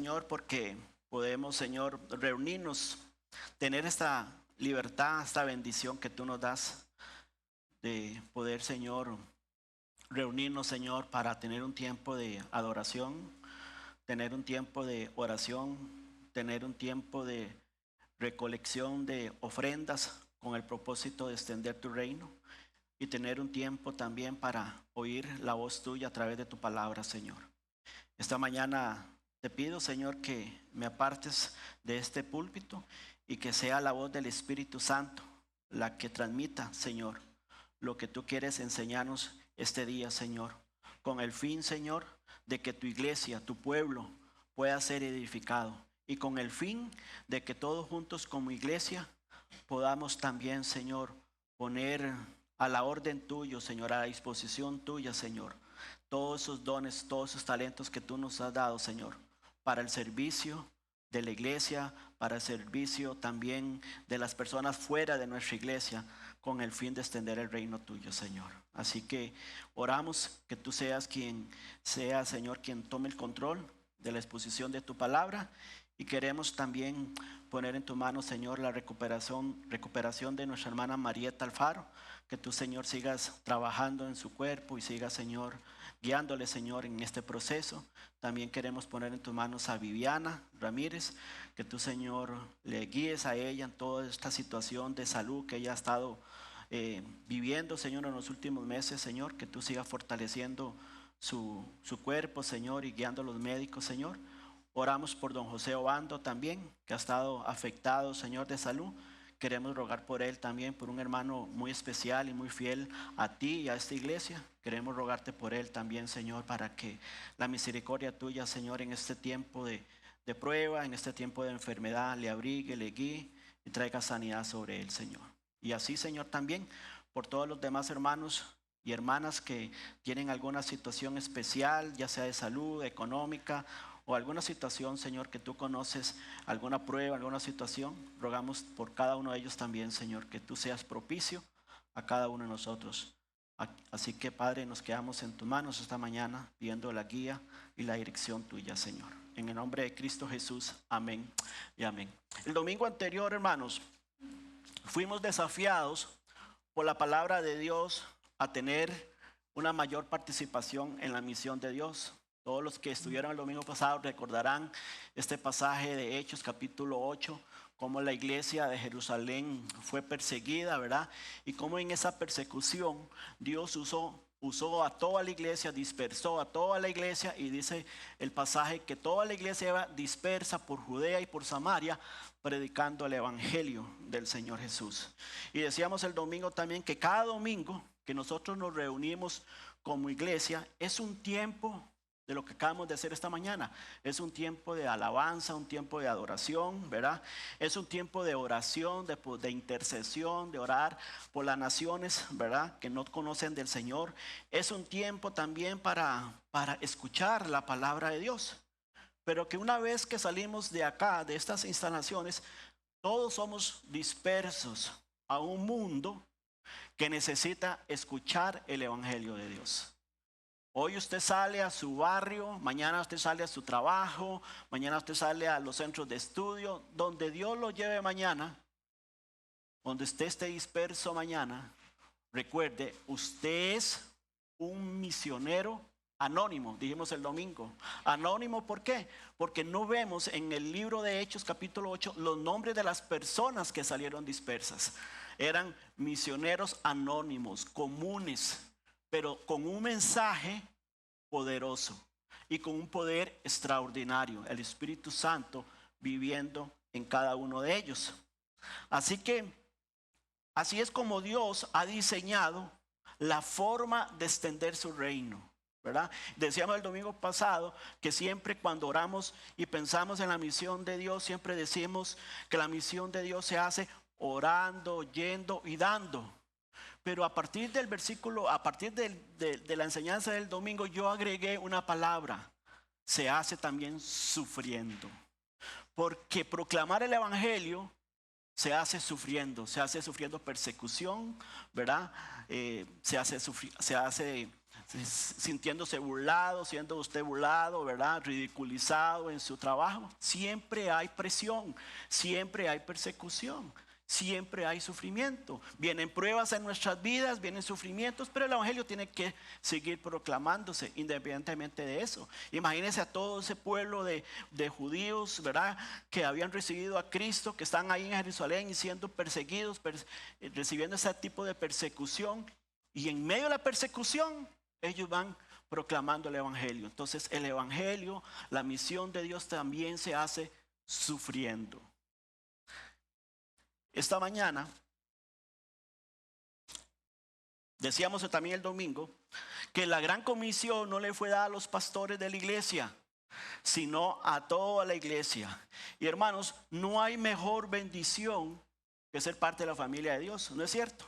Señor, porque podemos, Señor, reunirnos, tener esta libertad, esta bendición que tú nos das de poder, Señor, reunirnos, Señor, para tener un tiempo de adoración, tener un tiempo de oración, tener un tiempo de recolección de ofrendas con el propósito de extender tu reino y tener un tiempo también para oír la voz tuya a través de tu palabra, Señor. Esta mañana te pido, Señor, que me apartes de este púlpito y que sea la voz del Espíritu Santo la que transmita, Señor, lo que tú quieres enseñarnos este día, Señor, con el fin, Señor, de que tu iglesia, tu pueblo, pueda ser edificado y con el fin de que todos juntos como iglesia podamos también, Señor, poner a la orden tuyo, Señor, a la disposición tuya, Señor, todos esos dones, todos esos talentos que tú nos has dado, Señor, para el servicio de la iglesia, para el servicio también de las personas fuera de nuestra iglesia, con el fin de extender el reino tuyo, Señor. Así que oramos que tú seas quien sea, Señor, quien tome el control de la exposición de tu palabra, y queremos también poner en tu mano, Señor, la recuperación de nuestra hermana Marieta Alfaro, que tú, Señor, sigas trabajando en su cuerpo y sigas, Señor, guiándole, Señor, en este proceso. También queremos poner en tus manos a Viviana Ramírez, que tú, Señor, le guíes a ella en toda esta situación de salud que ella ha estado viviendo, Señor, en los últimos meses, Señor, que tú sigas fortaleciendo su cuerpo, Señor, y guiando a los médicos, Señor. Oramos por don José Obando también, que ha estado afectado, Señor, de salud. Queremos rogar por él también, por un hermano muy especial y muy fiel a ti y a esta iglesia. Queremos rogarte por él también, Señor, para que la misericordia tuya, Señor, en este tiempo de prueba, en este tiempo de enfermedad, le abrigue, le guíe y traiga sanidad sobre él, Señor. Y así, Señor, también por todos los demás hermanos y hermanas que tienen alguna situación especial, ya sea de salud, económica, o alguna situación, Señor, que tú conoces, alguna prueba, alguna situación, rogamos por cada uno de ellos también, Señor, que tú seas propicio a cada uno de nosotros. Así que, Padre, nos quedamos en tus manos esta mañana, pidiendo la guía y la dirección tuya, Señor. En el nombre de Cristo Jesús, amén y amén. El domingo anterior, hermanos, fuimos desafiados por la palabra de Dios a tener una mayor participación en la misión de Dios. Todos los que estuvieron el domingo pasado recordarán este pasaje de Hechos capítulo 8, cómo la iglesia de Jerusalén fue perseguida, ¿verdad? Y cómo en esa persecución Dios usó a toda la iglesia, dispersó a toda la iglesia, y dice el pasaje que toda la iglesia iba dispersa por Judea y por Samaria, predicando el evangelio del Señor Jesús. Y decíamos el domingo también que cada domingo que nosotros nos reunimos como iglesia es un tiempo de lo que acabamos de hacer esta mañana. Es un tiempo de alabanza, un tiempo de adoración, ¿verdad? Es un tiempo de oración, de intercesión, de orar por las naciones, ¿verdad?, que no conocen del Señor. Es un tiempo también para escuchar la palabra de Dios. Pero que una vez que salimos de acá, de estas instalaciones, todos somos dispersos a un mundo que necesita escuchar el evangelio de Dios. Hoy usted sale a su barrio, mañana usted sale a su trabajo, mañana usted sale a los centros de estudio, donde Dios lo lleve mañana, donde usted esté disperso mañana. Recuerde, usted es un misionero anónimo, dijimos el domingo. Anónimo, ¿por qué? Porque no vemos en el libro de Hechos capítulo 8 los nombres de las personas que salieron dispersas. Eran misioneros anónimos, comunes, pero con un mensaje poderoso y con un poder extraordinario, el Espíritu Santo viviendo en cada uno de ellos. Así que así es como Dios ha diseñado la forma de extender su reino, ¿verdad? Decíamos el domingo pasado que siempre cuando oramos y pensamos en la misión de Dios, siempre decimos que la misión de Dios se hace orando, yendo y dando. Pero a partir del versículo, a partir de la enseñanza del domingo, yo agregué una palabra: se hace también sufriendo. Porque proclamar el evangelio se hace sufriendo persecución, ¿verdad? Se hace sintiéndose burlado, siendo usted burlado, ¿verdad? Ridiculizado en su trabajo. Siempre hay presión, siempre hay persecución, siempre hay sufrimiento. Vienen pruebas en nuestras vidas, vienen sufrimientos, pero el evangelio tiene que seguir proclamándose independientemente de eso. Imagínense a todo ese pueblo de judíos, ¿verdad? Que habían recibido a Cristo, que están ahí en Jerusalén y siendo perseguidos, recibiendo ese tipo de persecución. Y en medio de la persecución, ellos van proclamando el evangelio. Entonces el evangelio, la misión de Dios también se hace sufriendo. Esta mañana, decíamos también el domingo, que la gran comisión no le fue dada a los pastores de la iglesia, sino a toda la iglesia. Y hermanos, no hay mejor bendición que ser parte de la familia de Dios, ¿no es cierto?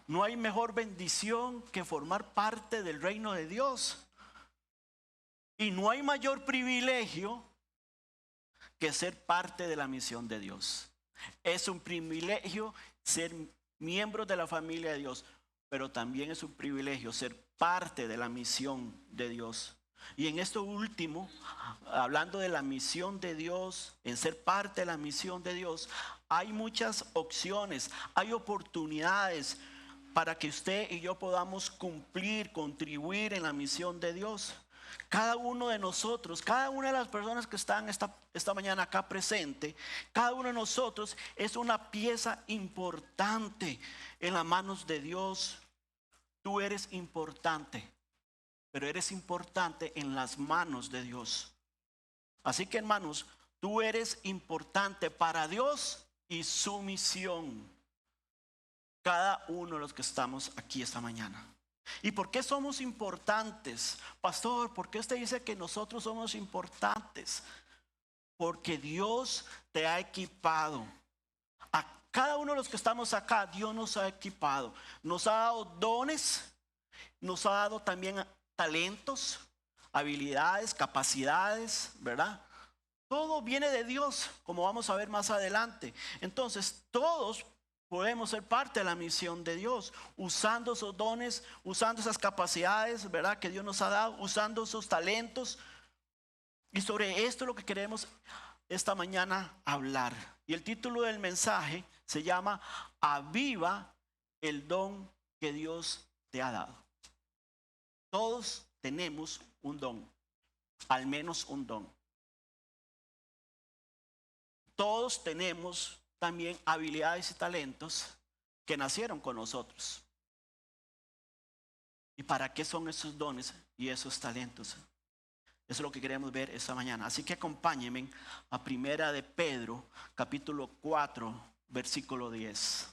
No hay mejor bendición que formar parte del reino de Dios. Y no hay mayor privilegio que ser parte de la misión de Dios. Es un privilegio ser miembro de la familia de Dios, pero también es un privilegio ser parte de la misión de Dios. Y en esto último, hablando de la misión de Dios, en ser parte de la misión de Dios, hay muchas opciones, hay oportunidades para que usted y yo podamos cumplir, contribuir en la misión de Dios. Cada uno de nosotros, cada una de las personas que están esta mañana acá presente, cada uno de nosotros es una pieza importante en las manos de Dios. Tú eres importante, pero eres importante en las manos de Dios. Así que, hermanos, tú eres importante para Dios y su misión. Cada uno de los que estamos aquí esta mañana. ¿Y por qué somos importantes? Pastor, ¿por qué usted dice que nosotros somos importantes? Porque Dios te ha equipado. A cada uno de los que estamos acá, Dios nos ha equipado. Nos ha dado dones, nos ha dado también talentos, habilidades, capacidades, ¿verdad? Todo viene de Dios, como vamos a ver más adelante. Entonces, todos podemos ser parte de la misión de Dios, usando esos dones, usando esas capacidades, ¿verdad? Que Dios nos ha dado, usando esos talentos. Y sobre esto es lo que queremos esta mañana hablar. Y el título del mensaje se llama Aviva el don que Dios te ha dado. Todos tenemos un don, al menos un don. Todos tenemos también habilidades y talentos que nacieron con nosotros. ¿Y para qué son esos dones y esos talentos? Eso es lo que queremos ver esta mañana. Así que acompáñenme a Primera de Pedro, capítulo 4, versículo 10.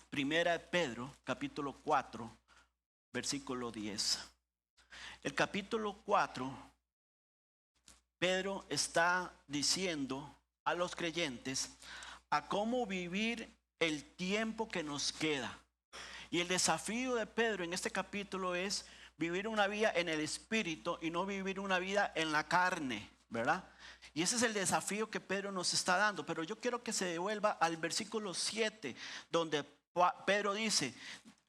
Primera de Pedro, capítulo 4, versículo 10. El capítulo 4, Pedro está diciendo a los creyentes a cómo vivir el tiempo que nos queda. Y el desafío de Pedro en este capítulo es vivir una vida en el espíritu y no vivir una vida en la carne, ¿verdad? Y ese es el desafío que Pedro nos está dando. Pero yo quiero que se devuelva al versículo 7, donde Pedro dice,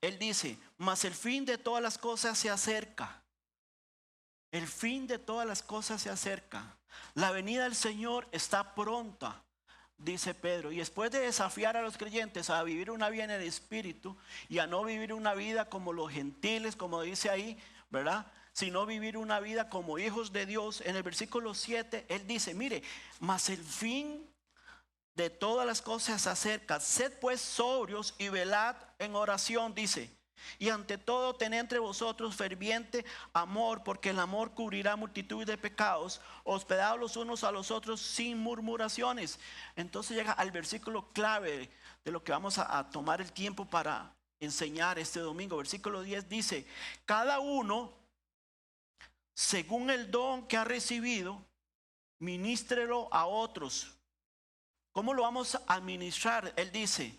él dice, mas el fin de todas las cosas se acerca. El fin de todas las cosas se acerca. La venida del Señor está pronta, dice Pedro. Y después de desafiar a los creyentes a vivir una vida en el Espíritu y a no vivir una vida como los gentiles, como dice ahí, ¿verdad? Sino vivir una vida como hijos de Dios. En el versículo 7, él dice, mire, mas el fin de todas las cosas se acerca. Sed pues sobrios y velad en oración, dice. Y ante todo tened entre vosotros ferviente amor, porque el amor cubrirá multitud de pecados. Hospedados los unos a los otros sin murmuraciones. Entonces llega al versículo clave de lo que vamos a tomar el tiempo para enseñar este domingo. Versículo 10 dice: cada uno, según el don que ha recibido, ministrelo a otros. ¿Cómo lo vamos a administrar? Él dice,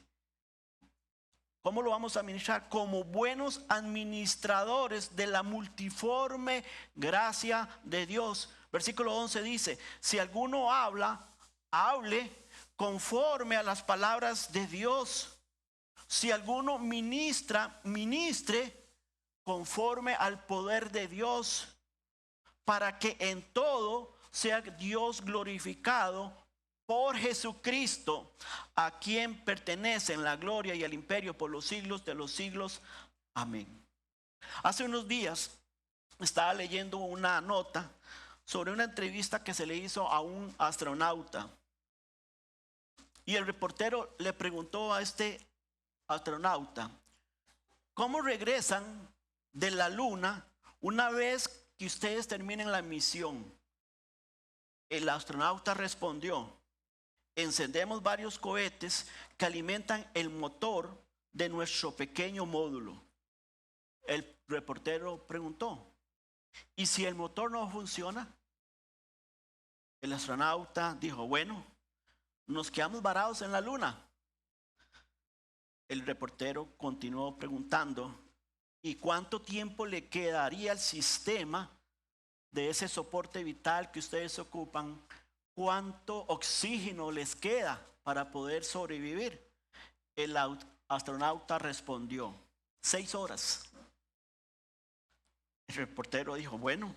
¿cómo lo vamos a administrar? Como buenos administradores de la multiforme gracia de Dios. Versículo 11 dice: si alguno habla, hable conforme a las palabras de Dios. Si alguno ministra, ministre conforme al poder de Dios, para que en todo sea Dios glorificado por Jesucristo, a quien pertenecen la gloria y el imperio por los siglos de los siglos. Amén. Hace unos días estaba leyendo una nota sobre una entrevista que se le hizo a un astronauta. Y el reportero le preguntó a este astronauta: ¿cómo regresan de la luna una vez que ustedes terminen la misión? El astronauta respondió: encendemos varios cohetes que alimentan el motor de nuestro pequeño módulo. El reportero preguntó: ¿y si el motor no funciona? El astronauta dijo: bueno, nos quedamos varados en la luna. El reportero continuó preguntando: ¿y cuánto tiempo le quedaría al sistema de ese soporte vital que ustedes ocupan? ¿Cuánto oxígeno les queda para poder sobrevivir? El astronauta respondió: 6 horas. El reportero dijo: bueno,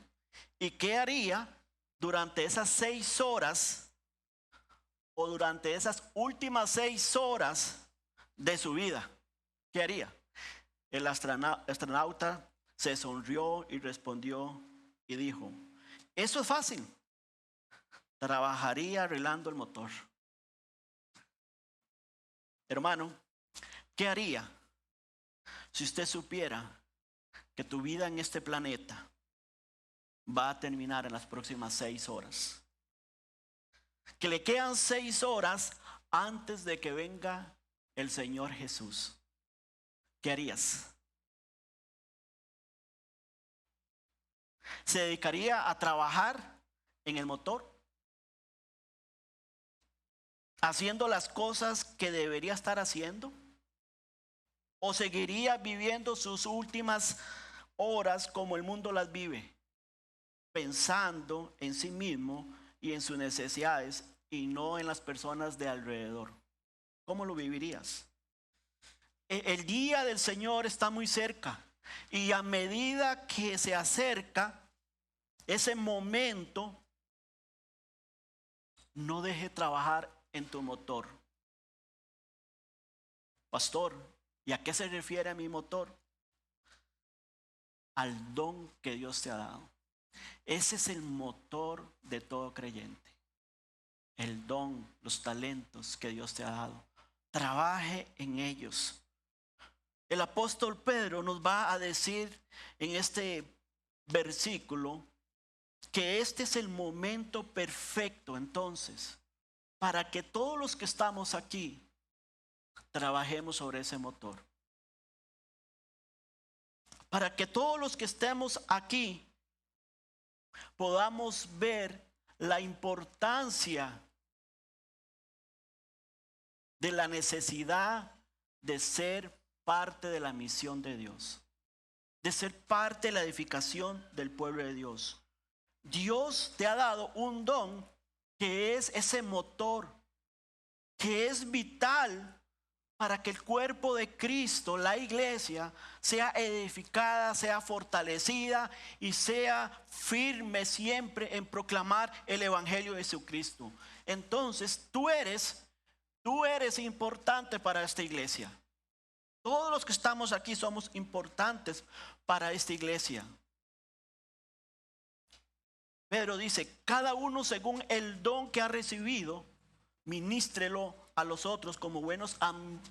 ¿y qué haría durante esas 6 horas o durante esas últimas 6 horas de su vida? ¿Qué haría? El astronauta se sonrió y respondió y dijo: eso es fácil. Trabajaría arreglando el motor. Hermano, ¿qué haría si usted supiera que tu vida en este planeta va a terminar en las próximas 6 horas? Que le quedan 6 horas antes de que venga el Señor Jesús. ¿Qué harías? ¿Se dedicaría a trabajar en el motor, haciendo las cosas que debería estar haciendo? ¿O seguiría viviendo sus últimas horas como el mundo las vive, pensando en sí mismo y en sus necesidades y no en las personas de alrededor? ¿Cómo lo vivirías? El día del Señor está muy cerca, y a medida que se acerca ese momento, no deje trabajar en tu motor. Pastor, ¿y a qué se refiere a mi motor? Al don que Dios te ha dado. Ese es el motor de todo creyente. El don, los talentos que Dios te ha dado. Trabaje en ellos. El apóstol Pedro nos va a decir en este versículo que este es el momento perfecto entonces para que todos los que estamos aquí trabajemos sobre ese motor. Para que todos los que estemos aquí podamos ver la importancia de la necesidad de ser parte de la misión de Dios, de ser parte de la edificación del pueblo de Dios. Dios te ha dado un don que es ese motor, que es vital para que el cuerpo de Cristo, la iglesia, sea edificada, sea fortalecida y sea firme siempre en proclamar el evangelio de Jesucristo. Entonces tú eres importante para esta iglesia. Todos los que estamos aquí somos importantes para esta iglesia. Pedro dice: cada uno según el don que ha recibido, ministrelo a los otros como buenos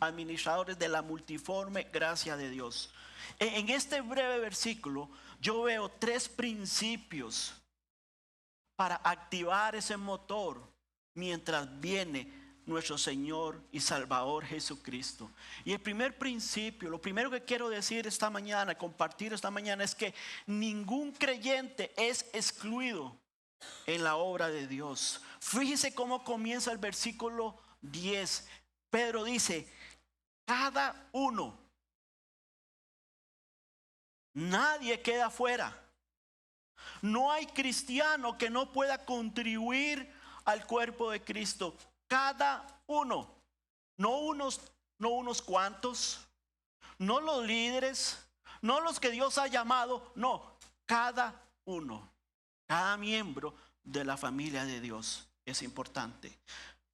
administradores de la multiforme gracia de Dios. En este breve versículo yo veo 3 principios para activar ese motor mientras viene nuestro Señor y Salvador Jesucristo. Y el primer principio, lo primero que quiero decir esta mañana, compartir esta mañana, es que ningún creyente es excluido en la obra de Dios. Fíjese cómo comienza el versículo 10. Pedro dice, cada uno, nadie queda fuera. No hay cristiano que no pueda contribuir al cuerpo de Cristo. Cada uno, no unos cuantos, no los líderes, no los que Dios ha llamado, no, cada uno, cada miembro de la familia de Dios es importante.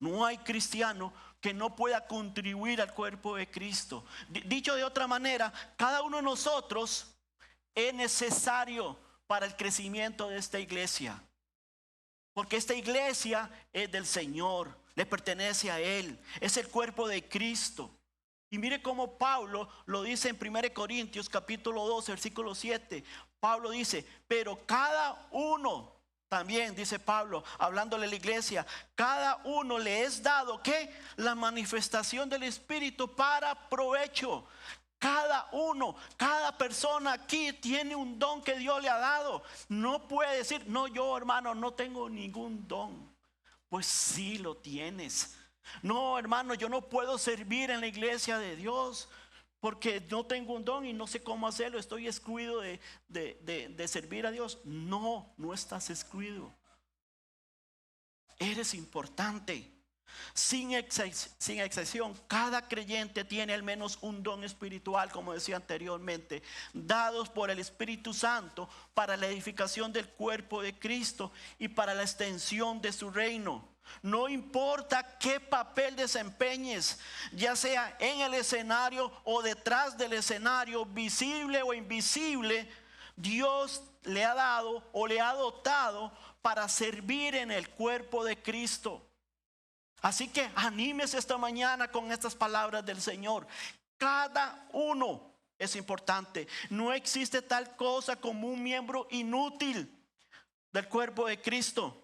No hay cristiano que no pueda contribuir al cuerpo de Cristo. Dicho de otra manera, cada uno de nosotros es necesario para el crecimiento de esta iglesia. Porque esta iglesia es del Señor, le pertenece a Él, es el cuerpo de Cristo. Y mire cómo Pablo lo dice en 1 Corintios capítulo 12, versículo 7. Pablo dice, pero cada uno, también dice Pablo, hablándole a la iglesia, cada uno le es dado, ¿qué? La manifestación del Espíritu para provecho. Cada uno, cada persona aquí tiene un don que Dios le ha dado. No puede decir, no, yo hermano no tengo ningún don. Pues sí lo tienes. No, hermano, yo no puedo servir en la iglesia de Dios porque no tengo un don y no sé cómo hacerlo. Estoy excluido de servir a Dios. No, no estás excluido. Eres importante. Sin excepción, cada creyente tiene al menos un don espiritual, como decía anteriormente, dados por el Espíritu Santo para la edificación del cuerpo de Cristo y para la extensión de su reino. No importa qué papel desempeñes, ya sea en el escenario o detrás del escenario, visible o invisible, Dios le ha dado o le ha dotado para servir en el cuerpo de Cristo. Así que anímese esta mañana con estas palabras del Señor. Cada uno es importante. No existe tal cosa como un miembro inútil del cuerpo de Cristo.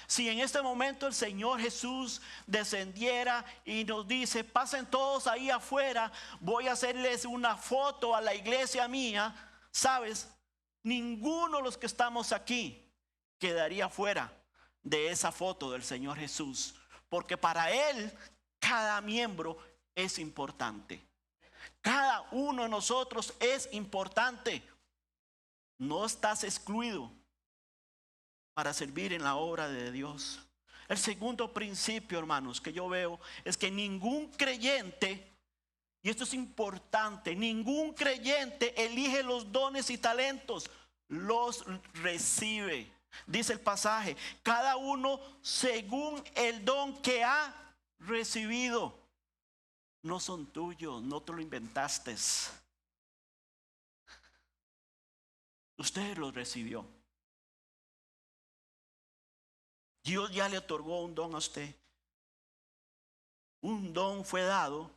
Si en este momento el Señor Jesús descendiera y nos dice, pasen todos ahí afuera, voy a hacerles una foto a la iglesia mía, ¿sabes? Ninguno de los que estamos aquí quedaría fuera de esa foto del Señor Jesús. Porque para Él cada miembro es importante. Cada uno de nosotros es importante. No estás excluido para servir en la obra de Dios. El segundo principio, hermanos, que yo veo es que ningún creyente, y esto es importante, ningún creyente elige los dones y talentos, los recibe. Dice el pasaje, cada uno según el don que ha recibido. No son tuyos, no te lo inventaste. Usted los recibió. Dios ya le otorgó un don a usted. Un don fue dado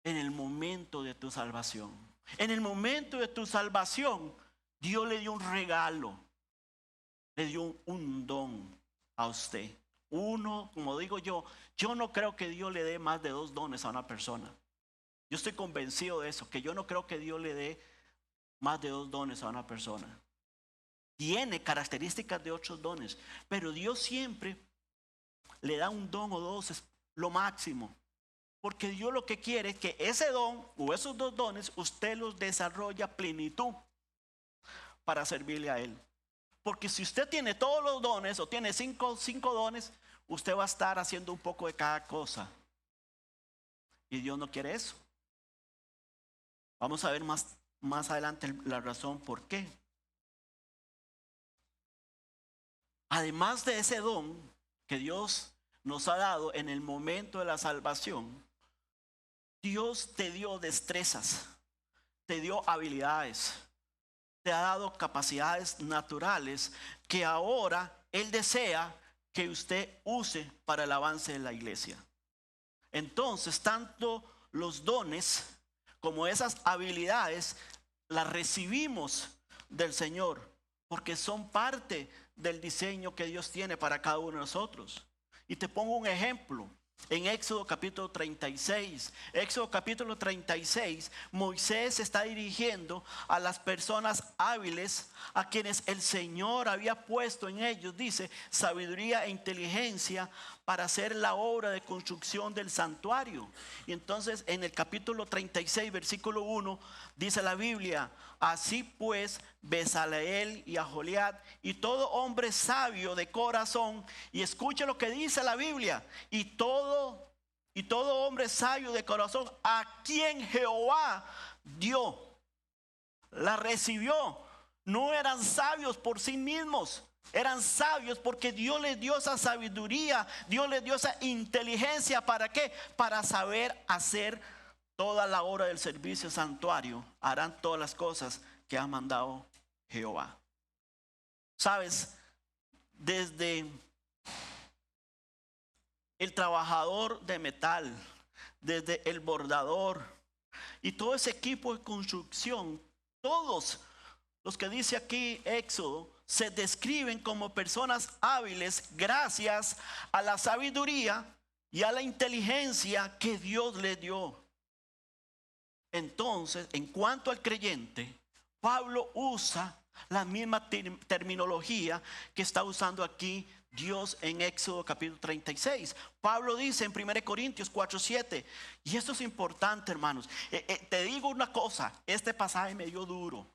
en el momento de tu salvación. En el momento de tu salvación, Dios le dio un regalo. Le dio un don a usted. Uno, como digo yo no creo que Dios le dé más de 2 dones a una persona. Yo estoy convencido de eso, que yo no creo que Dios le dé más de 2 dones a una persona. Tiene características de otros dones, pero Dios siempre le da un don o 2, es lo máximo. Porque Dios lo que quiere es que ese don o esos 2 dones usted los desarrolle a plenitud para servirle a Él. Porque si usted tiene todos los dones o tiene 5 dones, usted va a estar haciendo un poco de cada cosa. Y Dios no quiere eso. Vamos a ver más adelante la razón por qué. Además de ese don que Dios nos ha dado en el momento de la salvación, Dios te dio destrezas, te dio habilidades, te ha dado capacidades naturales que ahora Él desea que usted use para el avance de la iglesia. Entonces, tanto los dones como esas habilidades las recibimos del Señor, porque son parte del diseño que Dios tiene para cada uno de nosotros. Y te pongo un ejemplo. En Éxodo capítulo 36, Éxodo capítulo 36, Moisés está dirigiendo a las personas hábiles a quienes el Señor había puesto en ellos, dice, sabiduría e inteligencia para hacer la obra de construcción del santuario. Y entonces en el capítulo 36, versículo 1, dice la Biblia, así pues Bezaleel y Aholiab y todo hombre sabio de corazón, y escuche lo que dice la Biblia, y todo hombre sabio de corazón a quien Jehová dio, la recibió. No eran sabios por sí mismos, eran sabios porque Dios les dio esa sabiduría, Dios les dio esa inteligencia. ¿Para qué? Para saber hacer toda la obra del servicio santuario. Harán todas las cosas que ha mandado Jehová. ¿Sabes? Desde el trabajador de metal, desde el bordador y todo ese equipo de construcción, todos los que dice aquí Éxodo, se describen como personas hábiles gracias a la sabiduría y a la inteligencia que Dios les dio. Entonces, en cuanto al creyente, Pablo usa la misma terminología que está usando aquí Dios en Éxodo capítulo 36. Pablo dice en 1 Corintios 4:7, y esto es importante, hermanos. Te digo una cosa, este pasaje me dio duro.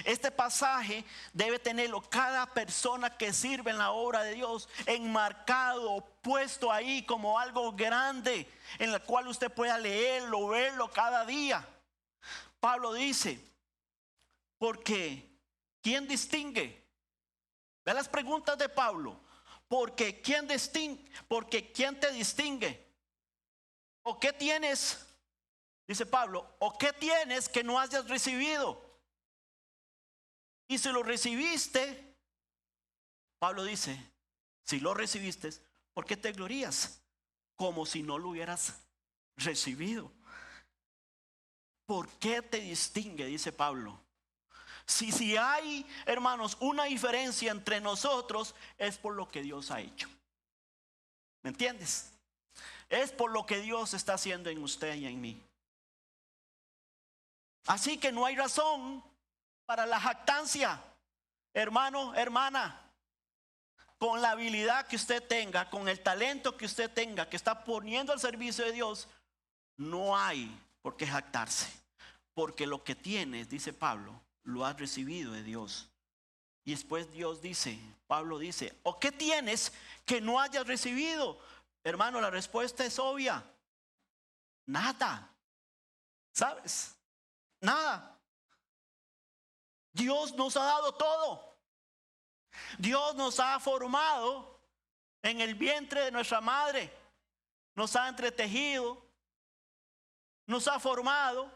Este pasaje debe tenerlo cada persona que sirve en la obra de Dios enmarcado, puesto ahí como algo grande en el cual usted pueda leerlo, verlo cada día. Pablo dice, porque ¿quién distingue? Ve las preguntas de Pablo. Porque ¿quién distingue? Porque ¿quién te distingue? ¿O qué tienes? Dice Pablo, ¿o qué tienes que no hayas recibido? Y si lo recibiste, Pablo dice, si lo recibiste, ¿por qué te glorías? Como si no lo hubieras recibido. ¿Por qué te distingue? Dice Pablo. Si hay, hermanos, una diferencia entre nosotros, es por lo que Dios ha hecho. ¿Me entiendes? Es por lo que Dios está haciendo en usted y en mí. Así que no hay razón para la jactancia, hermano, hermana. Con la habilidad que usted tenga, con el talento que usted tenga, que está poniendo al servicio de Dios, no hay por qué jactarse. Porque lo que tienes, dice Pablo, lo has recibido de Dios. Y después Dios dice, Pablo dice, ¿o qué tienes que no hayas recibido? Hermano, la respuesta es obvia. Nada. ¿Sabes? Nada. Dios nos ha dado todo. Dios nos ha formado en el vientre de nuestra madre. Nos ha entretejido. Nos ha formado.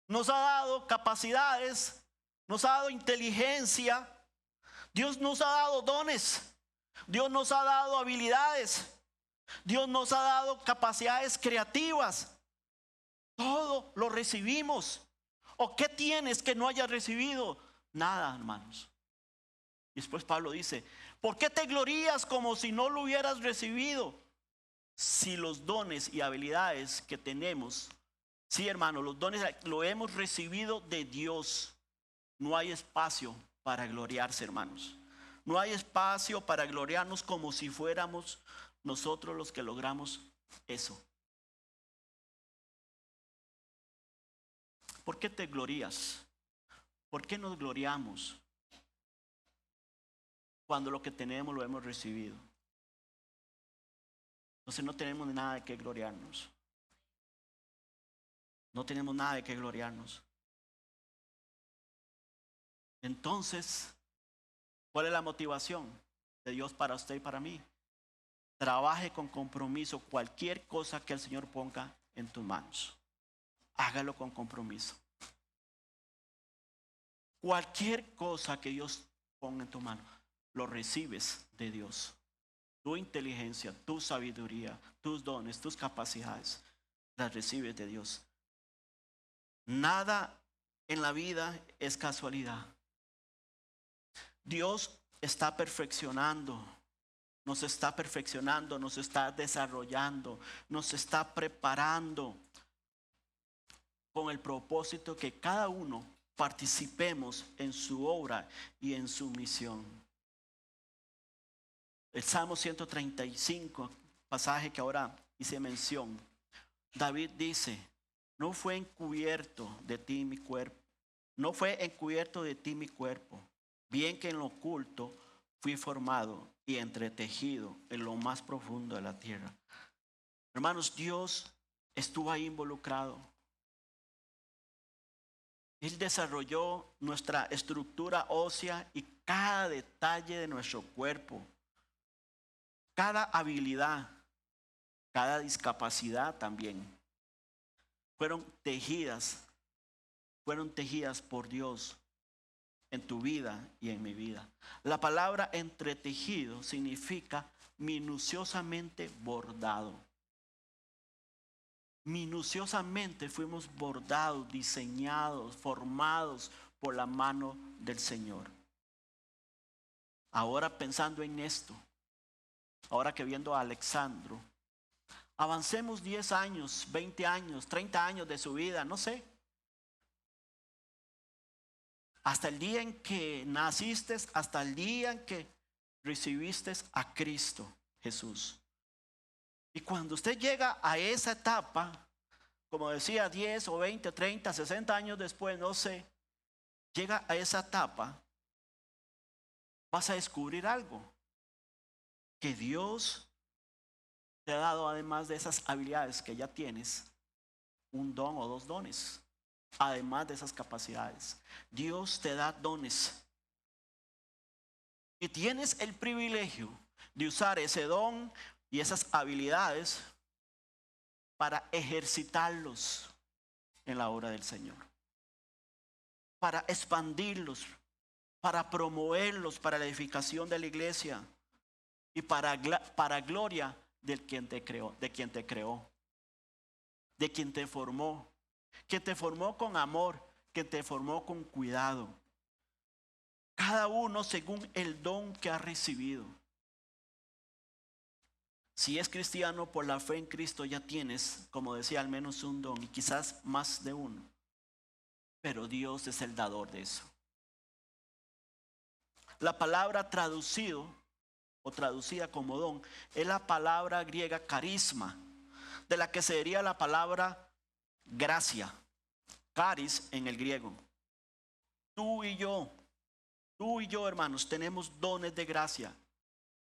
Nos ha dado capacidades. Nos ha dado inteligencia. Dios nos ha dado dones. Dios nos ha dado habilidades. Dios nos ha dado capacidades creativas. Todo lo recibimos. ¿O qué tienes que no hayas recibido? Nada, hermanos. Y después Pablo dice, ¿por qué te glorías como si no lo hubieras recibido? Si los dones y habilidades que tenemos, sí, hermano, los dones lo hemos recibido de Dios. No hay espacio para gloriarse, hermanos. No hay espacio para gloriarnos como si fuéramos nosotros los que logramos eso. ¿Por qué te glorías? ¿Por qué nos gloriamos cuando lo que tenemos lo hemos recibido? Entonces no tenemos nada de qué gloriarnos. No tenemos nada de qué gloriarnos. Entonces, ¿cuál es la motivación de Dios para usted y para mí? Trabaje con compromiso cualquier cosa que el Señor ponga en tus manos. Hágalo con compromiso. Cualquier cosa que Dios ponga en tu mano, lo recibes de Dios. Tu inteligencia, tu sabiduría, tus dones, tus capacidades, las recibes de Dios. Nada en la vida es casualidad. Dios está perfeccionando nos está perfeccionando, nos está desarrollando, nos está preparando con el propósito que cada uno participemos en su obra y en su misión. El Salmo 135, pasaje que ahora hice mención, David dice: no fue encubierto de ti mi cuerpo, no fue encubierto de ti mi cuerpo, bien que en lo oculto fui formado y entretejido en lo más profundo de la tierra. Hermanos, Dios estuvo ahí involucrado. Él desarrolló nuestra estructura ósea y cada detalle de nuestro cuerpo, cada habilidad, cada discapacidad también, fueron tejidas por Dios en tu vida y en mi vida. La palabra entretejido significa minuciosamente bordado. Minuciosamente fuimos bordados, diseñados, formados por la mano del Señor. Ahora pensando en esto, ahora que viendo a Alexandro, avancemos 10 años, 20 años, 30 años de su vida, no sé. Hasta el día en que naciste, hasta el día en que recibiste a Cristo Jesús. Y cuando usted llega a esa etapa, como decía, 10 o 20, 30, 60 años después, no sé, llega a esa etapa, vas a descubrir algo. Que Dios te ha dado, además de esas habilidades que ya tienes, un don o dos dones. Además de esas capacidades, Dios te da dones. Y tienes el privilegio de usar ese don y esas habilidades para ejercitarlos en la obra del Señor. Para expandirlos, para promoverlos para la edificación de la iglesia y para gloria de quien te creó, de quien te formó. Que te formó con amor, que te formó con cuidado. Cada uno según el don que ha recibido. Si es cristiano, por la fe en Cristo ya tienes, como decía, al menos un don y quizás más de uno. Pero Dios es el dador de eso. La palabra traducido o traducida como don es la palabra griega carisma, de la que sería la palabra gracia. Caris en el griego. Tú y yo, hermanos, tenemos dones de gracia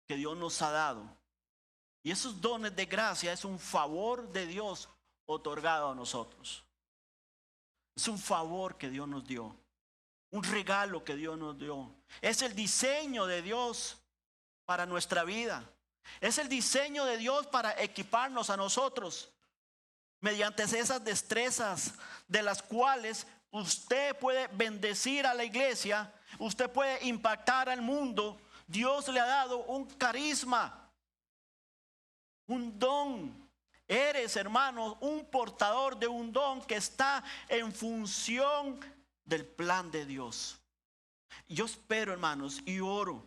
que Dios nos ha dado. Y esos dones de gracia es un favor de Dios otorgado a nosotros. Es un favor que Dios nos dio. Un regalo que Dios nos dio. Es el diseño de Dios para nuestra vida. Es el diseño de Dios para equiparnos a nosotros mediante esas destrezas de las cuales usted puede bendecir a la iglesia, usted puede impactar al mundo. Dios le ha dado un carisma, un don. Eres, hermano, un portador de un don que está en función del plan de Dios. Yo espero, hermanos, y oro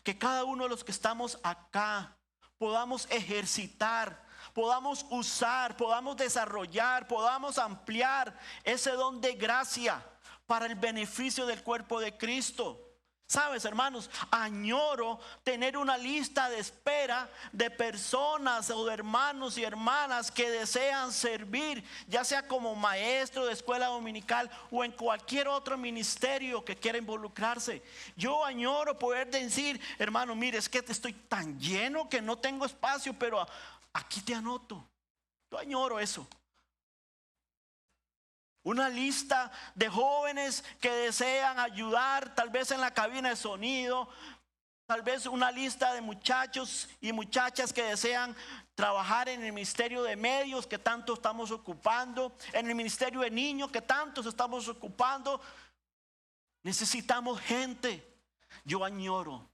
que cada uno de los que estamos acá podamos ejercitar, podamos usar, podamos desarrollar, podamos ampliar ese don de gracia para el beneficio del cuerpo de Cristo. Sabes, hermanos, añoro tener una lista de espera de personas o de hermanos y hermanas que desean servir, ya sea como maestro de escuela dominical o en cualquier otro ministerio que quiera involucrarse. Yo añoro poder decir, hermano, mire, es que estoy tan lleno que no tengo espacio, pero aquí te anoto. Yo añoro eso. Una lista de jóvenes que desean ayudar, tal vez en la cabina de sonido, tal vez una lista de muchachos y muchachas que desean trabajar en el ministerio de medios que tanto estamos ocupando, en el ministerio de niños que tantos estamos ocupando. Necesitamos gente. Yo añoro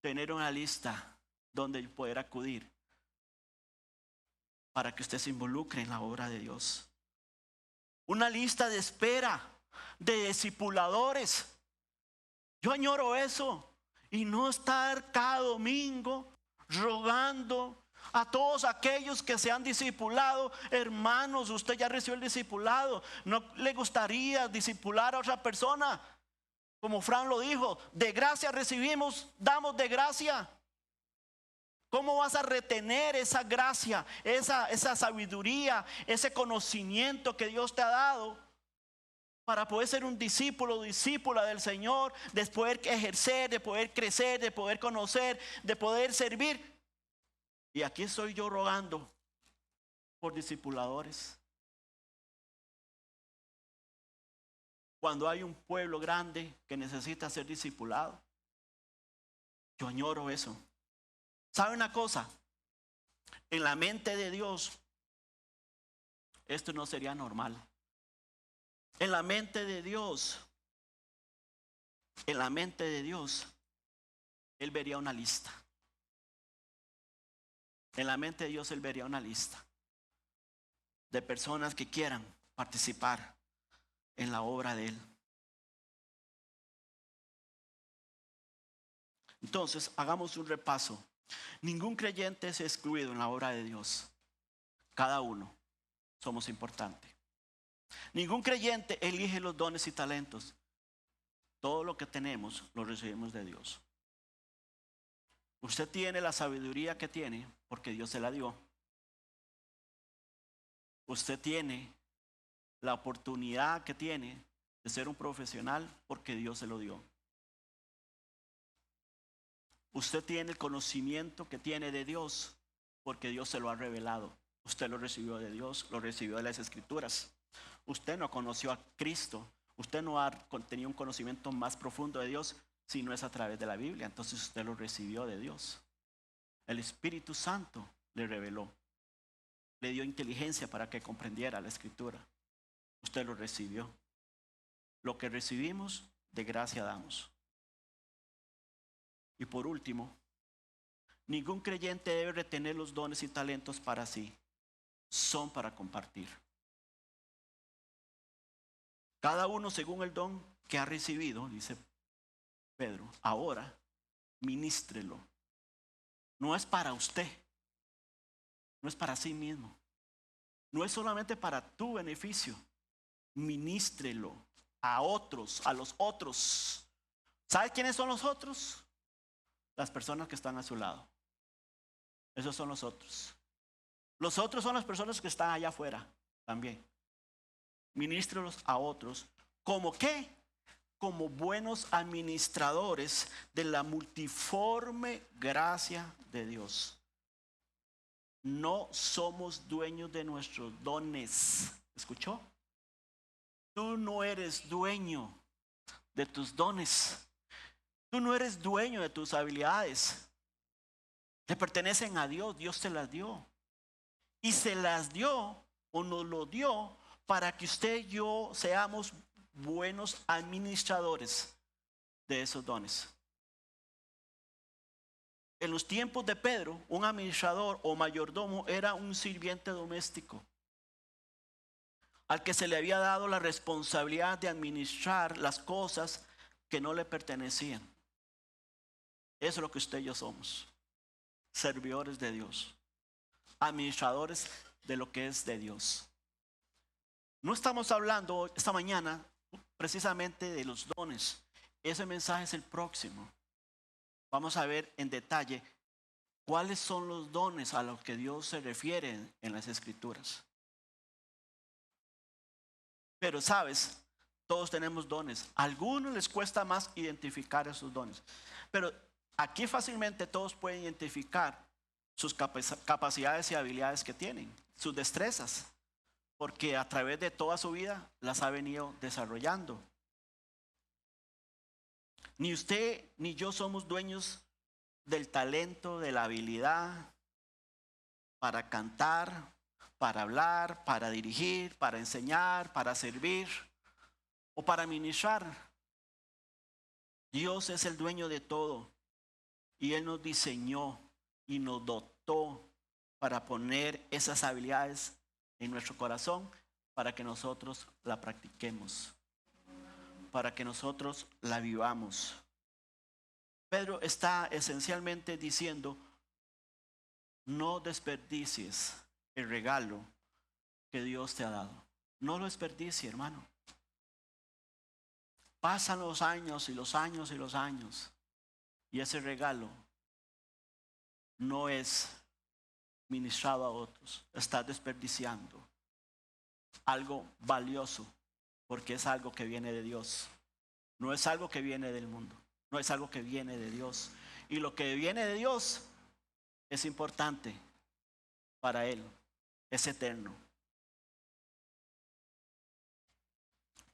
tener una lista donde poder acudir para que usted se involucre en la obra de Dios. Una lista de espera de discipuladores. Yo añoro eso. Y no estar cada domingo rogando a todos aquellos que se han discipulado. Hermanos, usted ya recibió el discipulado. ¿No le gustaría discipular a otra persona? Como Fran lo dijo, de gracia recibimos, damos de gracia. ¿Cómo vas a retener esa gracia, esa sabiduría, ese conocimiento que Dios te ha dado para poder ser un discípulo o discípula del Señor, de poder ejercer, de poder crecer, de poder conocer, de poder servir? Y aquí estoy yo rogando por discipuladores. Cuando hay un pueblo grande que necesita ser discipulado, yo añoro eso. ¿Sabe una cosa? En la mente de Dios, esto no sería normal. En la mente de Dios, Él vería una lista. En la mente de Dios, Él vería una lista de personas que quieran participar en la obra de Él. Entonces, hagamos un repaso. Ningún creyente es excluido en la obra de Dios. Cada uno somos importantes. Ningún creyente elige los dones y talentos. Todo lo que tenemos lo recibimos de Dios. Usted tiene la sabiduría que tiene porque Dios se la dio. Usted tiene la oportunidad que tiene de ser un profesional porque Dios se lo dio. Usted tiene el conocimiento que tiene de Dios porque Dios se lo ha revelado. Usted lo recibió de Dios, lo recibió de las Escrituras. Usted no conoció a Cristo. Usted no ha tenido un conocimiento más profundo de Dios si no es a través de la Biblia. Entonces usted lo recibió de Dios. El Espíritu Santo le reveló. Le dio inteligencia para que comprendiera la Escritura. Usted lo recibió. Lo que recibimos, de gracia damos. Y por último, ningún creyente debe retener los dones y talentos para sí. Son para compartir. Cada uno según el don que ha recibido, dice Pedro, ahora ministrelo. No es para usted, no es para sí mismo, no es solamente para tu beneficio. Ministrelo a otros, a los otros. ¿Sabe quiénes son los otros? Las personas que están a su lado. Esos son los otros. Los otros son las personas que están allá afuera también. Ministrelos a otros. ¿Cómo qué? Como buenos administradores de la multiforme gracia de Dios. No somos dueños de nuestros dones. ¿Escuchó? Tú no eres dueño de tus dones. Tú no eres dueño de tus habilidades. Le pertenecen a Dios. Dios te las dio. Y se las dio o nos lo dio para que usted y yo seamos buenos administradores de esos dones. En los tiempos de Pedro, un administrador o mayordomo era un sirviente doméstico al que se le había dado la responsabilidad de administrar las cosas que no le pertenecían. Eso es lo que usted y yo somos. Servidores de Dios. Administradores de lo que es de Dios. No estamos hablando esta mañana precisamente de los dones. Ese mensaje es el próximo. Vamos a ver en detalle cuáles son los dones a los que Dios se refiere en las Escrituras. Pero sabes, todos tenemos dones. A algunos les cuesta más identificar esos dones. Pero aquí fácilmente todos pueden identificar sus capacidades y habilidades que tienen, sus destrezas, porque a través de toda su vida las ha venido desarrollando. Ni usted ni yo somos dueños del talento, de la habilidad para cantar, para hablar, para dirigir, para enseñar, para servir o para ministrar. Dios es el dueño de todo y Él nos diseñó y nos dotó para poner esas habilidades en nuestro corazón para que nosotros la practiquemos, para que nosotros la vivamos. Pedro está esencialmente diciendo no desperdicies el regalo que Dios te ha dado. No lo desperdicies, hermano. Pasan los años y los años y los años, y ese regalo no es ministrado a otros. Estás desperdiciando algo valioso, porque es algo que viene de Dios. No es algo que viene del mundo, no es algo que viene de Dios. Y lo que viene de Dios es importante para Él, es eterno.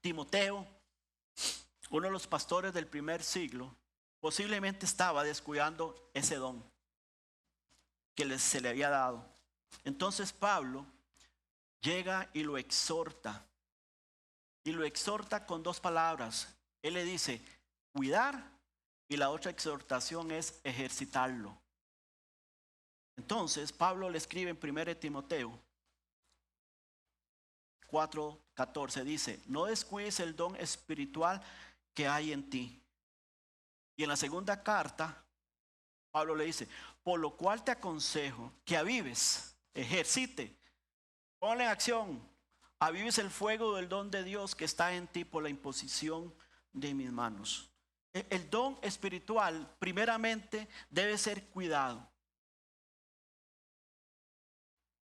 Timoteo, uno de los pastores del primer siglo, posiblemente estaba descuidando ese don que se le había dado. Entonces Pablo llega y lo exhorta. Y lo exhorta con dos palabras. Él le dice, cuidar, y la otra exhortación es ejercitarlo. Entonces Pablo le escribe en 1 Timoteo 4:14, dice, no descuides el don espiritual que hay en ti. Y en la segunda carta, Pablo le dice, por lo cual te aconsejo que avives, ejercite, ponle en acción, avives el fuego del don de Dios que está en ti por la imposición de mis manos. El don espiritual primeramente debe ser cuidado.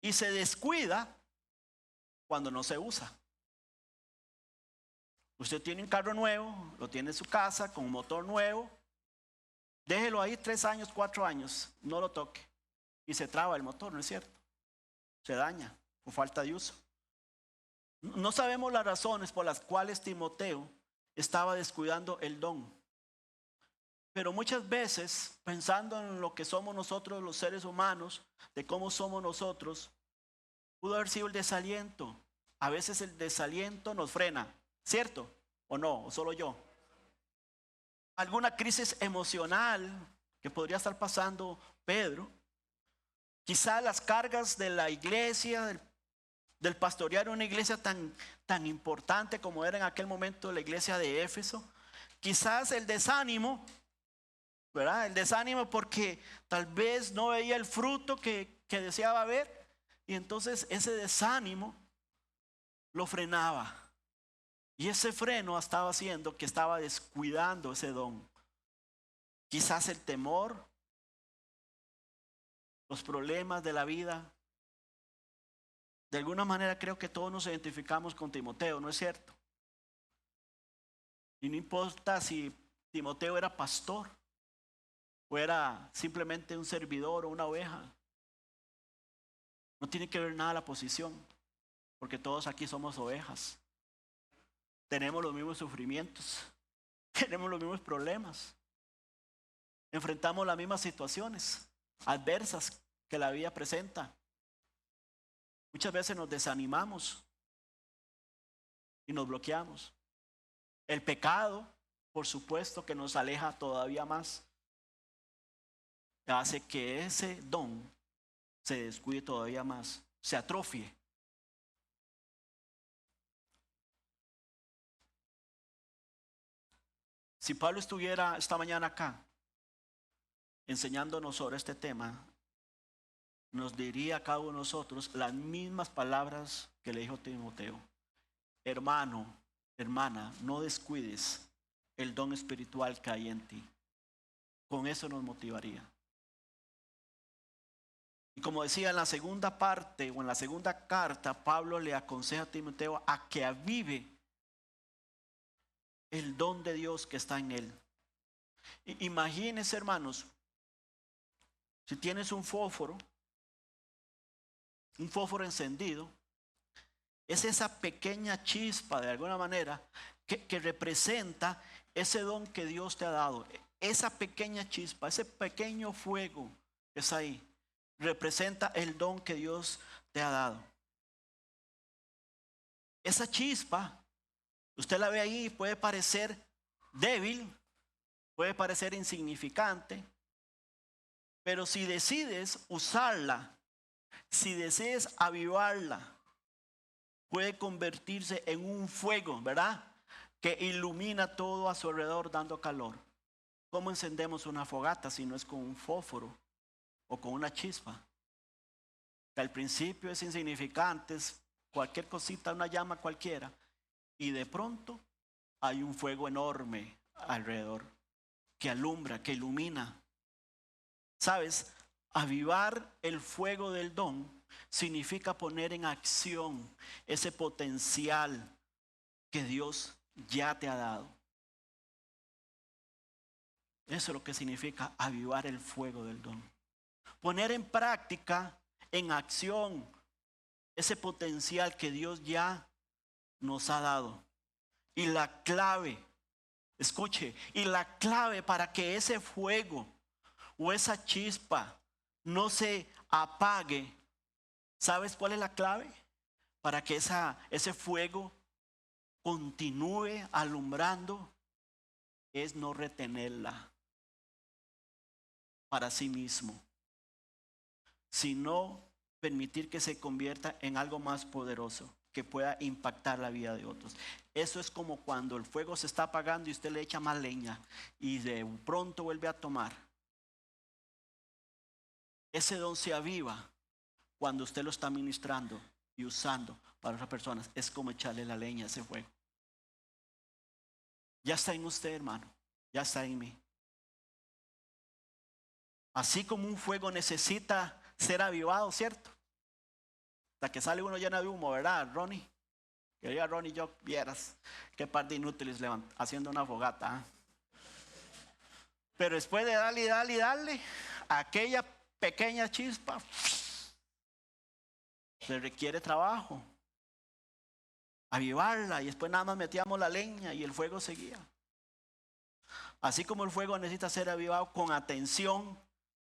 Y se descuida cuando no se usa. Usted tiene un carro nuevo, lo tiene en su casa con un motor nuevo. Déjelo ahí 3 años, 4 años, no lo toque. Y se traba el motor, ¿no es cierto? Se daña por falta de uso. No sabemos las razones por las cuales Timoteo estaba descuidando el don. Pero muchas veces, pensando en lo que somos nosotros los seres humanos, de cómo somos nosotros, pudo haber sido el desaliento. A veces el desaliento nos frena, ¿cierto? ¿O no? ¿O solo yo? Alguna crisis emocional que podría estar pasando Pedro. Quizá las cargas de la iglesia, del pastorear una iglesia tan importante como era en aquel momento la iglesia de Éfeso. Quizás el desánimo, ¿verdad? El desánimo porque tal vez no veía el fruto que deseaba ver. Y entonces ese desánimo lo frenaba. Y ese freno estaba haciendo que estaba descuidando ese don. Quizás el temor, los problemas de la vida. De alguna manera creo que todos nos identificamos con Timoteo, ¿no es cierto? Y no importa si Timoteo era pastor o era simplemente un servidor o una oveja. No tiene que ver nada la posición, porque todos aquí somos ovejas. Tenemos los mismos sufrimientos, tenemos los mismos problemas, enfrentamos las mismas situaciones adversas que la vida presenta. Muchas veces nos desanimamos y nos bloqueamos. El pecado, por supuesto, que nos aleja todavía más, hace que ese don se descuide todavía más, se atrofie. Si Pablo estuviera esta mañana acá enseñándonos sobre este tema, nos diría a cada uno de nosotros las mismas palabras que le dijo Timoteo. Hermano, hermana, no descuides el don espiritual que hay en ti. Con eso nos motivaría. Y como decía en la segunda parte o en la segunda carta, Pablo le aconseja a Timoteo a que avive el don de Dios que está en él. Imagínense, hermanos, si tienes un fósforo encendido, es esa pequeña chispa de alguna manera que representa ese don que Dios te ha dado. Esa pequeña chispa, ese pequeño fuego que es ahí, representa el don que Dios te ha dado. Esa chispa, usted la ve ahí, puede parecer débil, puede parecer insignificante, pero si decides usarla, si decides avivarla, puede convertirse en un fuego, ¿verdad? Que ilumina todo a su alrededor dando calor. ¿Cómo encendemos una fogata si no es con un fósforo o con una chispa? que al principio es insignificante, es cualquier cosita, una llama cualquiera, y de pronto hay un fuego enorme alrededor que alumbra, que ilumina. ¿Sabes? Avivar el fuego del don significa poner en acción ese potencial que Dios ya te ha dado. Eso es lo que significa avivar el fuego del don. Poner en práctica, en acción, ese potencial que Dios ya nos ha dado. Y la clave, escuche, y la clave para que ese fuego o esa chispa no se apague, ¿sabes cuál es la clave? Para que ese fuego continúe alumbrando, es no retenerla para sí mismo, sino permitir que se convierta en algo más poderoso, que pueda impactar la vida de otros. Eso es como cuando el fuego se está apagando y usted le echa más leña y de pronto vuelve a tomar. Ese don se aviva cuando usted lo está ministrando y usando para otras personas. Es como echarle la leña a ese fuego. Ya está en usted, hermano. Ya está en mí. Así como un fuego necesita ser avivado, ¿cierto? Hasta que sale uno lleno de humo, ¿verdad, Ronnie? Que diga Ronnie, yo vieras qué par de inútiles haciendo una fogata. ¿Eh? Pero después de darle y darle y darle, aquella pequeña chispa se requiere trabajo. Avivarla y después nada más metíamos la leña y el fuego seguía. Así como el fuego necesita ser avivado con atención,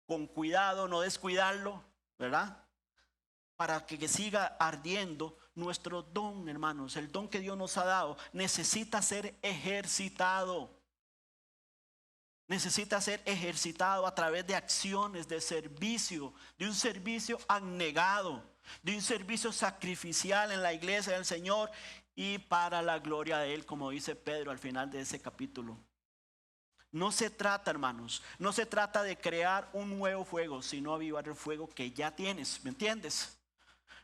con cuidado, no descuidarlo, ¿verdad? Para que siga ardiendo, nuestro don, hermanos, el don que Dios nos ha dado, necesita ser ejercitado. Necesita ser ejercitado a través de acciones de servicio, de un servicio abnegado, de un servicio sacrificial en la iglesia del Señor y para la gloria de Él, como dice Pedro al final de ese capítulo. No se trata, hermanos, no se trata de crear un nuevo fuego, sino avivar el fuego que ya tienes, ¿me entiendes?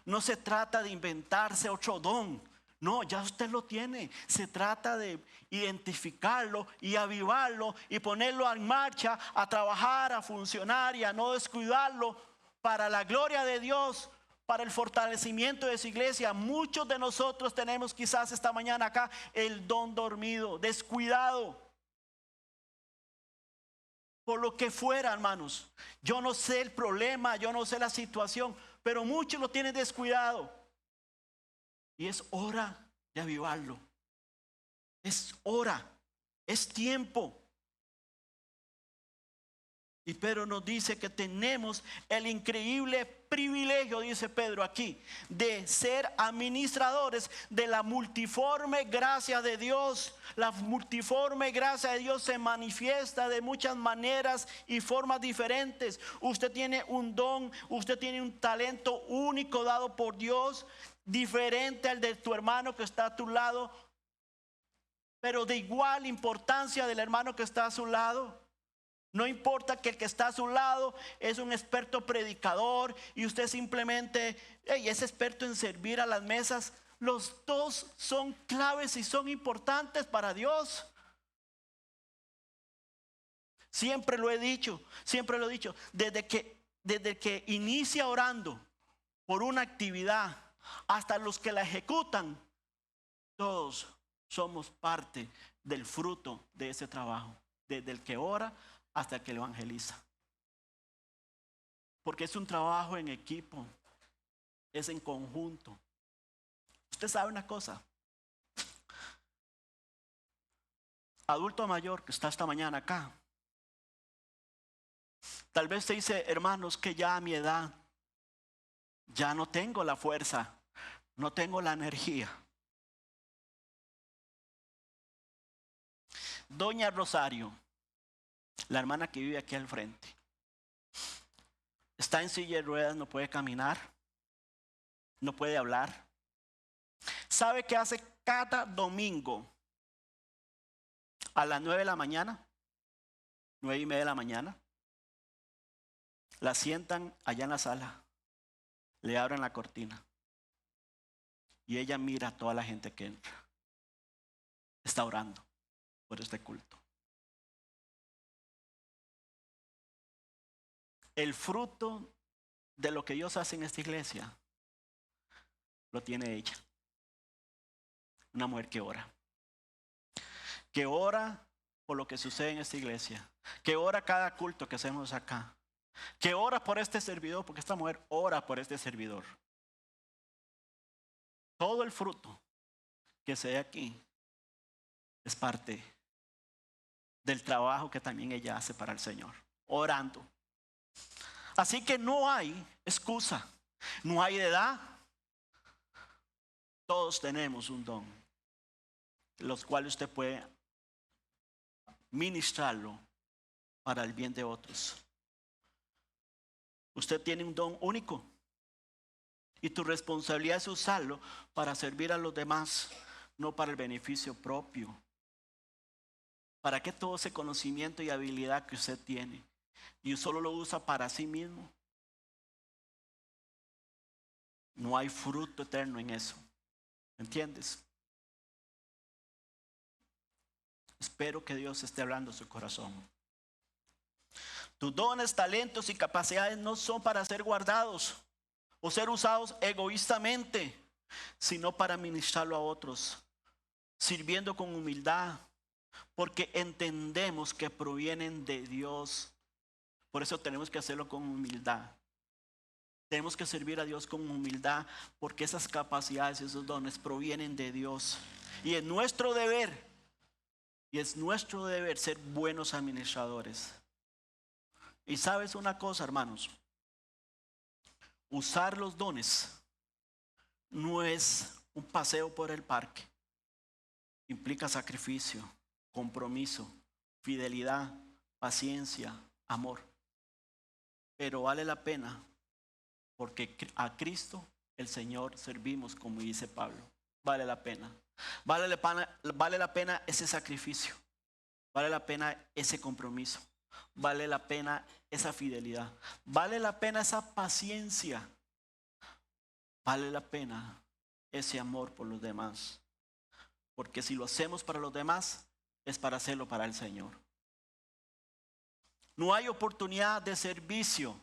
No se trata de inventarse otro don. No, ya usted lo tiene. Se trata de identificarlo y avivarlo y ponerlo en marcha, a trabajar, a funcionar y a no descuidarlo para la gloria de Dios, para el fortalecimiento de su iglesia. Muchos de nosotros tenemos quizás esta mañana acá el don dormido, descuidado. Por lo que fuera, hermanos. Yo no sé el problema, yo no sé la situación, pero muchos lo tienen descuidado. Y es hora de avivarlo. Es hora, es tiempo. Y Pedro nos dice que tenemos el increíble privilegio, dice Pedro aquí, de ser administradores de la multiforme gracia de Dios. La multiforme gracia de Dios se manifiesta de muchas maneras y formas diferentes. Usted tiene un don, usted tiene un talento único dado por Dios, diferente al de tu hermano que está a tu lado, pero de igual importancia del hermano que está a su lado. No importa que el que está a su lado es un experto predicador y usted simplemente es experto en servir a las mesas. Los dos son claves y son importantes para Dios. Siempre lo he dicho, desde que inicia orando por una actividad hasta los que la ejecutan, todos somos parte del fruto de ese trabajo, desde el que ora hasta el que evangeliza. Porque es un trabajo en equipo, es en conjunto. Usted sabe una cosa, adulto mayor que está esta mañana acá, tal vez te dice, hermanos, que ya a mi edad ya no tengo la fuerza, no tengo la energía. Doña Rosario, la hermana que vive aquí al frente, está en silla de ruedas, no puede caminar, no puede hablar. ¿Sabe qué hace cada domingo a las 9 de la mañana? 9:30 de la mañana. La sientan allá en la sala Le abren la cortina y ella mira a toda la gente que entra. Está orando por este culto. El fruto de lo que Dios hace en esta iglesia lo tiene ella. Una mujer que ora. Que ora por lo que sucede en esta iglesia. Que ora cada culto que hacemos acá. Que ora por este servidor, porque esta mujer ora por este servidor. Todo el fruto que se ve aquí es parte del trabajo que también ella hace para el Señor, orando. Así que no hay excusa, no hay edad. Todos tenemos un don, los cuales usted puede ministrarlo para el bien de otros. Usted tiene un don único y tu responsabilidad es usarlo para servir a los demás, no para el beneficio propio. ¿Para qué todo ese conocimiento y habilidad que usted tiene? Y solo lo usa para sí mismo. No hay fruto eterno en eso. ¿Entiendes? Espero que Dios esté hablando a su corazón. Tus dones, talentos y capacidades no son para ser guardados o ser usados egoístamente, sino para ministrarlo a otros, sirviendo con humildad, porque entendemos que provienen de Dios. Por eso tenemos que hacerlo con humildad. Tenemos que servir a Dios con humildad, porque esas capacidades, esos dones provienen de Dios. Y es nuestro deber ser buenos administradores. Y sabes una cosa, hermanos, usar los dones no es un paseo por el parque. Implica sacrificio, compromiso, fidelidad, paciencia, amor. Pero vale la pena, porque a Cristo el Señor servimos, como dice Pablo. Vale la pena. Vale la pena ese sacrificio. Vale la pena ese compromiso. Vale la pena esa fidelidad. Vale la pena esa paciencia. Vale la pena ese amor por los demás. Porque si lo hacemos para los demás, es para hacerlo para el Señor. No hay oportunidad de servicio,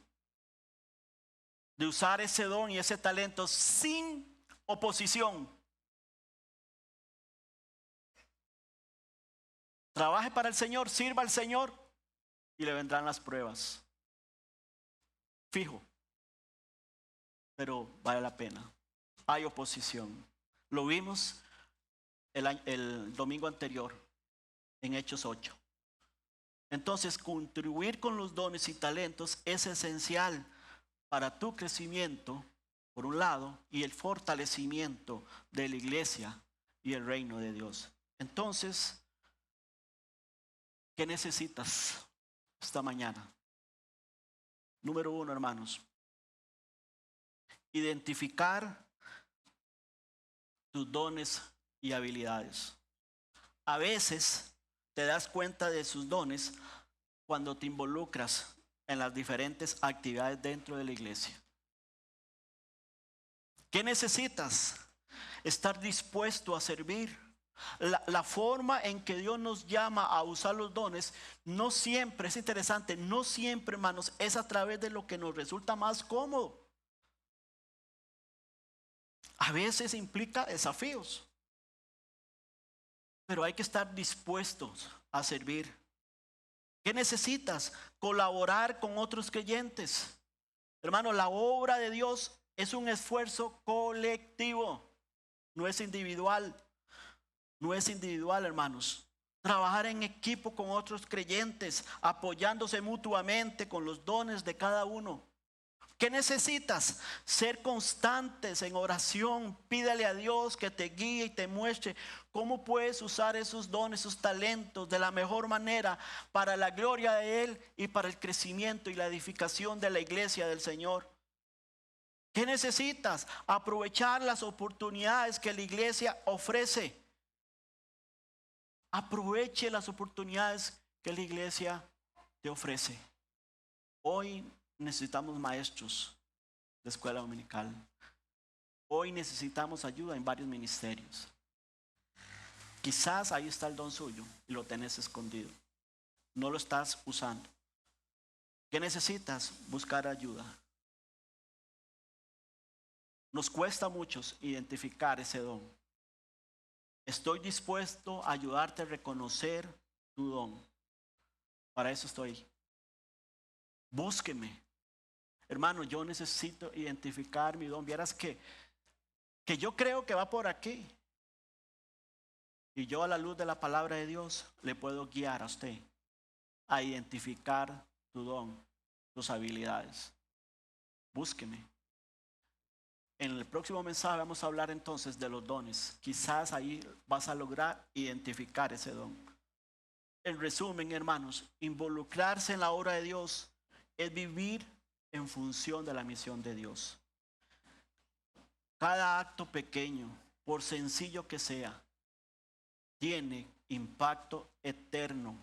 de usar ese don y ese talento sin oposición. Trabaje para el Señor, sirva al Señor y le vendrán las pruebas. Fijo. Pero vale la pena. Hay oposición. Lo vimos el domingo anterior en Hechos 8. Entonces, contribuir con los dones y talentos es esencial para tu crecimiento, por un lado, y el fortalecimiento de la iglesia y el reino de Dios. Entonces, ¿qué necesitas esta mañana? Número 1, hermanos, identificar tus dones y habilidades. A veces te das cuenta de sus dones cuando te involucras en las diferentes actividades dentro de la iglesia. ¿Qué necesitas? Estar dispuesto a servir. La forma en que Dios nos llama a usar los dones no siempre, es interesante, no siempre, hermanos, es a través de lo que nos resulta más cómodo. A veces implica desafíos, pero hay que estar dispuestos a servir. ¿Qué necesitas? Colaborar con otros creyentes. Hermano, la obra de Dios es un esfuerzo colectivo, no es individual. No es individual, hermanos. Trabajar en equipo con otros creyentes, apoyándose mutuamente con los dones de cada uno. ¿Qué necesitas? Ser constantes en oración. Pídele a Dios que te guíe y te muestre cómo puedes usar esos dones, esos talentos de la mejor manera para la gloria de Él y para el crecimiento y la edificación de la iglesia del Señor. ¿Qué necesitas? Aprovechar las oportunidades que la iglesia ofrece. Aproveche las oportunidades que la iglesia te ofrece. Hoy necesitamos maestros de escuela dominical. Hoy necesitamos ayuda en varios ministerios. Quizás ahí está el don suyo y lo tenés escondido. No lo estás usando. ¿Qué necesitas? Buscar ayuda. Nos cuesta mucho identificar ese don. Estoy dispuesto a ayudarte a reconocer tu don. Para eso estoy. Búsqueme. Hermano, yo necesito identificar mi don. Vieras que yo creo que va por aquí. Y yo, a la luz de la palabra de Dios, le puedo guiar a usted a identificar tu don, tus habilidades. Búsqueme. En el próximo mensaje vamos a hablar entonces de los dones. Quizás ahí vas a lograr identificar ese don. En resumen, hermanos, involucrarse en la obra de Dios es vivir en función de la misión de Dios. Cada acto pequeño, por sencillo que sea, tiene impacto eterno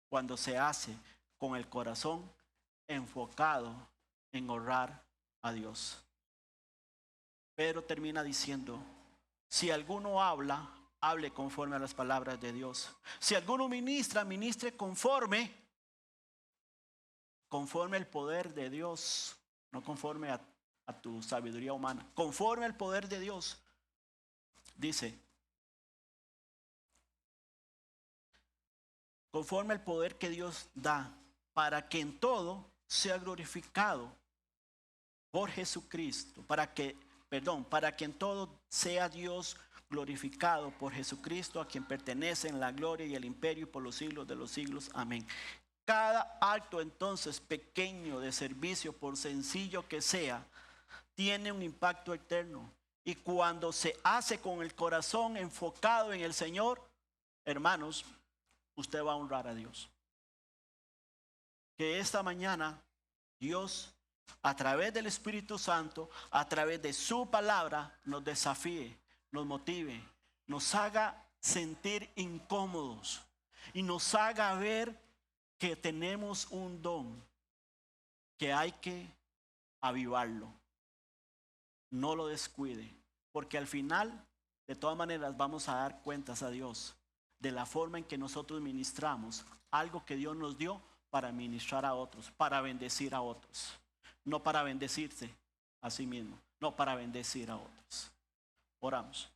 cuando se hace con el corazón enfocado en honrar a Dios. Pedro termina diciendo, si alguno habla, hable conforme a las palabras de Dios. Si alguno ministra, ministre conforme al poder de Dios, no conforme a tu sabiduría humana, conforme al poder de Dios. Dice, conforme al poder que Dios da, para que en todo sea glorificado por Jesucristo, para que en todo sea Dios glorificado por Jesucristo, a quien pertenecen la gloria y el imperio por los siglos de los siglos. Amén. Cada acto entonces pequeño de servicio, por sencillo que sea, tiene un impacto eterno. Y cuando se hace con el corazón enfocado en el Señor, hermanos, usted va a honrar a Dios. Que esta mañana Dios, a través del Espíritu Santo, a través de su palabra, nos desafíe, nos motive, nos haga sentir incómodos y nos haga ver que tenemos un don que hay que avivarlo. No lo descuide, porque al final, de todas maneras, vamos a dar cuentas a Dios de la forma en que nosotros ministramos algo que Dios nos dio para ministrar a otros, para bendecir a otros. No para bendecirse a sí mismo, no para bendecir a otros. Oramos.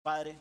Padre,